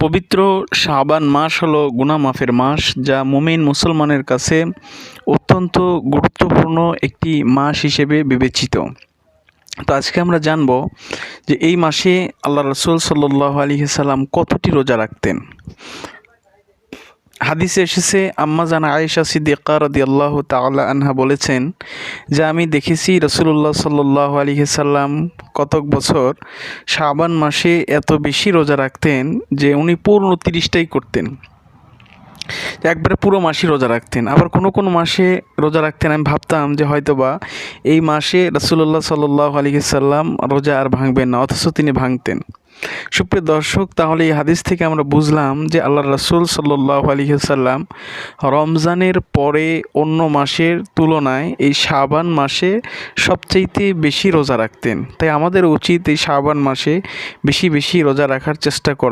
পবিত্র শাবান মাস হলো গুনাহ মাফের মাস, যা মুমিন মুসলমানের কাছে অত্যন্ত গুরুত্বপূর্ণ একটি মাস হিসেবে বিবেচিত। তো আজকে আমরা জানব যে এই মাসে আল্লাহ রাসূল সাল্লাল্লাহু আলাইহি সাল্লাম কতটি রোজা রাখতেন। হাদিসে এসেছে, আম্মা জান আয়েশা সিদ্দিকা রাদিয়াল্লাহু তাআলা আনহা বলেছেন যে আমি দেখেছি রাসূলুল্লাহ সাল্লাল্লাহু আলাইহি সাল্লাম কতক বছর শাবান মাসে এত বেশি রোজা রাখতেন যে উনি পূর্ণ 30টাই করতেন, একবারে পুরো মাসই রোজা রাখতেন। আবার কোনো কোনো মাসে রোজা রাখতেন আমি ভাবতাম যে হয়তোবা এই মাসে রাসূলুল্লাহ সাল্লাল্লাহু আলাইহি সাল্লাম রোজা আর ভাঙবেন না, অথচ তিনি ভাঙতেন। সুপ্রিয় দর্শক, তাহলে এই হাদিস থেকে আমরা বুঝলাম যে আল্লাহ রাসূল সাল্লাল্লাহু আলাইহি সাল্লাম রমজানের পরে অন্য মাসের তুলনায় এই শাবান মাসে সবচাইতে বেশি রোজা রাখতেন। তাই আমাদের উচিত এই শাবান মাসে বেশি বেশি রোজা রাখার চেষ্টা করা।